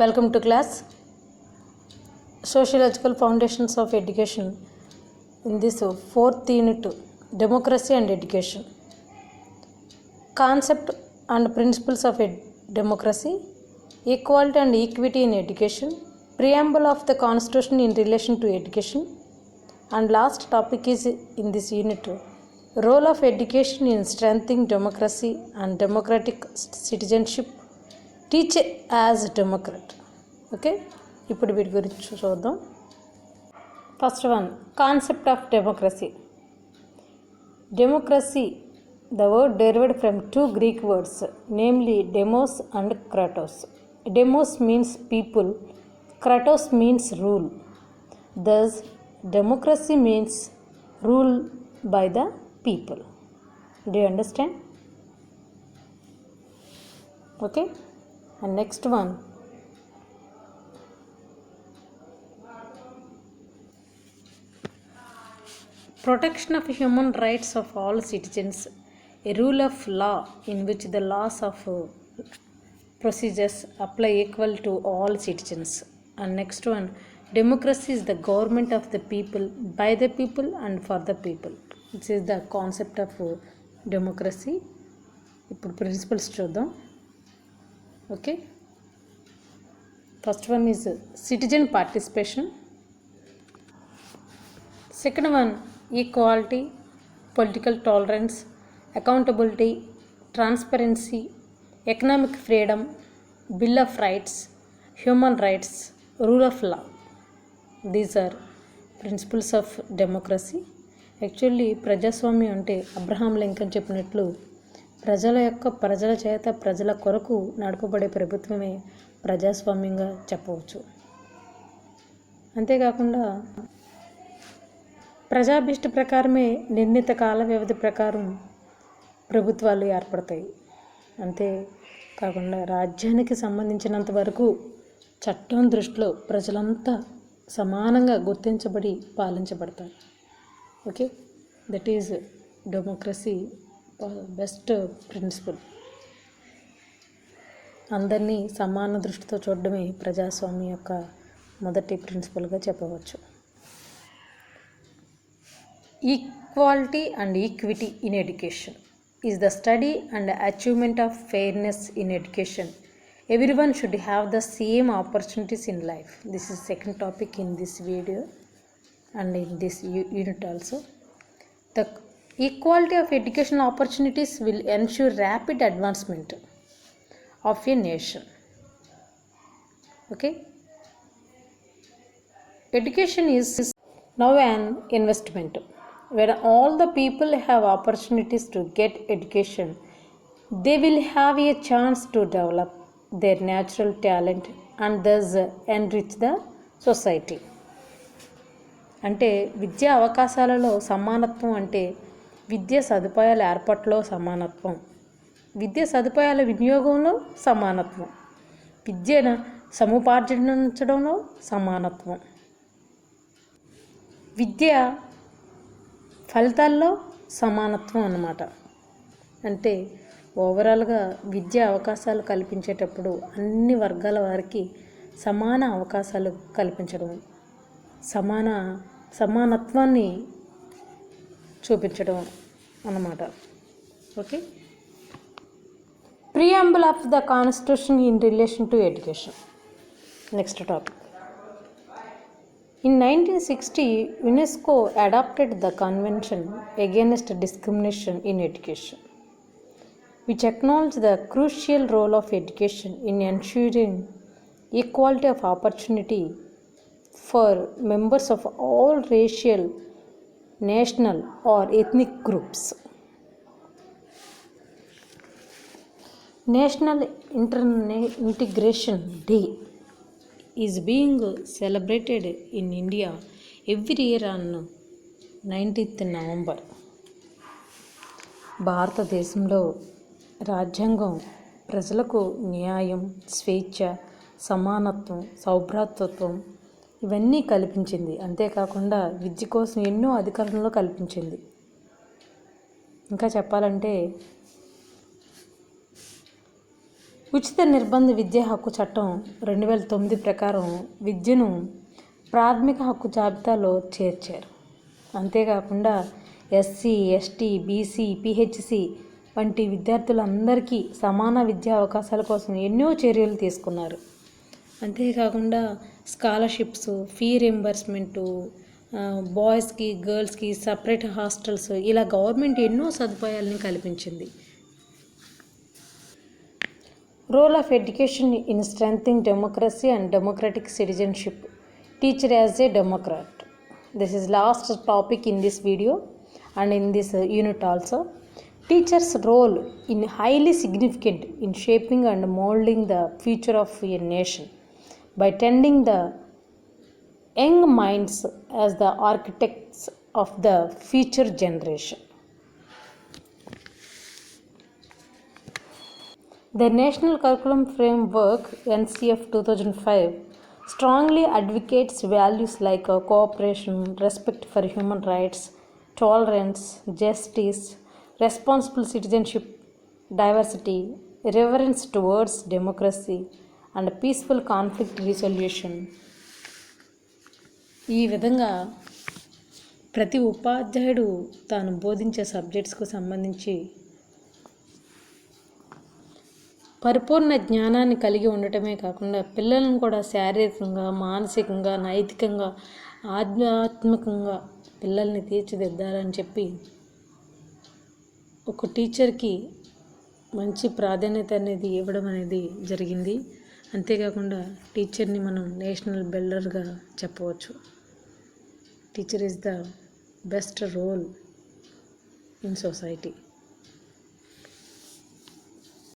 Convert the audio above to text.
Welcome to class Sociological Foundations of Education. In this fourth unit, Democracy and Education. Concept and principles of democracy, equality and equity in education, preamble of the Constitution in relation to education, and last topic is in this unit, role of education in strengthening democracy and democratic citizenship. Teach as democrat. Okay, ఇప్పుడు వీటి గురించి చూద్దాం. First one, concept of democracy. Democracy, the word derived from two Greek words, namely demos and kratos. Demos means people, kratos means rule. Thus, democracy means rule by the people. Do you understand? Okay. And next one, protection of human rights of all citizens, a rule of law in which the laws of procedures apply equal to all citizens. And next one, democracy is the government of the people, by the people and for the people. This is the concept of democracy. ఇప్పుడు principles చూద్దాం. Okay, first one is citizen participation, second one equality, political tolerance, accountability, transparency, economic freedom, bill of rights, human rights, rule of law. These are principles of democracy. Actually ప్రజాస్వామ్యం అంటే Abraham Lincoln చెప్పినట్లు ప్రజల చేత ప్రజల కొరకు నడపబడే ప్రభుత్వమే ప్రజాస్వామ్యంగా చెప్పవచ్చు. అంతేకాకుండా ప్రజాభిష్ట ప్రకారమే నిర్ణీత కాల వ్యవధి ప్రకారం ప్రభుత్వాలు ఏర్పడతాయి. అంతేకాకుండా రాజ్యానికి సంబంధించినంత వరకు చట్టం దృష్టిలో ప్రజలంతా సమానంగా గుర్తించబడి పాలించబడతారు. Okay, that is democracy best principle. అందరినీ సమాన దృష్టితో చూడడమే ప్రజాస్వామ్యం యొక్క మొదటి ప్రిన్సిపల్గా చెప్పవచ్చు. Equality and equity in education is the study and achievement of fairness in education. Everyone should have the same opportunities in life. This is second topic in this video and in this unit also. The equality of educational opportunities will ensure rapid advancement of a nation. Okay, education is now an investment. When all the people have opportunities to get education, they will have a chance to develop their natural talent and thus enrich the society. అంటే విద్యా అవకాశాలలో సమానత్వం అంటే విద్యా సదుపాయాల ఏర్పాటులో సమానత్వం, విద్యా సదుపాయాల వినియోగంలో సమానత్వం, విద్యను సముపార్జించడంలో సమానత్వం, విద్యా ఫలితాల్లో సమానత్వం అన్నమాట. అంటే ఓవరాల్గా విద్యా అవకాశాలు కల్పించేటప్పుడు అన్ని వర్గాల వారికి సమాన అవకాశాలు కల్పించడం, సమానత్వాన్ని చూపించడం అన్నమాట. Okay, preamble of the constitution in relation to education. Next topic. In 1960, UNESCO adopted the Convention Against Discrimination in Education, which acknowledged the crucial role of education in ensuring equality of opportunity for members of all racial, national or ethnic groups. National Integration Day is being celebrated in India every year on 19th November. భారతదేశంలో రాజ్యాంగం ప్రజలకు న్యాయం, స్వేచ్ఛ, సమానత్వం, సౌభ్రాతృత్వం ఇవన్నీ కల్పించింది. అంతేకాకుండా విద్య కోసం ఎన్నో అధికారులను కల్పించింది. ఇంకా చెప్పాలంటే ఉచిత నిర్బంధ విద్యా హక్కు చట్టం 2009 ప్రకారం విద్యను ప్రాథమిక హక్కు జాబితాలో చేర్చారు. అంతేకాకుండా ఎస్సీ, ఎస్టీ, బీసీ, పిహెచ్సి వంటి విద్యార్థులందరికీ సమాన విద్యా అవకాశాల కోసం ఎన్నో చర్యలు తీసుకున్నారు. అంతేకాకుండా స్కాలర్షిప్స్, ఫీ రింబర్స్మెంటు, బాయ్స్కి గర్ల్స్కి సపరేట్ హాస్టల్స్, ఇలా గవర్నమెంట్ ఎన్నో సదుపాయాలని కల్పించింది. Role of education in strengthening democracy and democratic citizenship. Teacher as a democrat. This is last topic in this video and in this unit also. Teachers' role in highly significant in shaping and molding the future of a nation by tending the young minds as the architects of the future generation. The National Curriculum Framework NCF 2005 strongly advocates values like cooperation, respect for human rights, tolerance, justice, responsible citizenship, diversity, reverence towards democracy, and peaceful conflict resolution. ఈ విధంగా ప్రతి ఉపాధ్యాయుడు తాను బోధించే సబ్జెక్ట్స్కు సంబంధించి పరిపూర్ణ జ్ఞానాన్ని కలిగి ఉండటమే కాకుండా పిల్లలను కూడా శారీరకంగా, మానసికంగా, నైతికంగా, ఆధ్యాత్మికంగా పిల్లల్ని తీర్చిదిద్దాలని చెప్పి ఒక టీచర్కి మంచి ప్రాధాన్యత అనేది ఇవ్వడం అనేది జరిగింది. అంతేకాకుండా టీచర్ని మనం నేషనల్ బిల్డర్గా చెప్పవచ్చు. Teacher is the best role in society.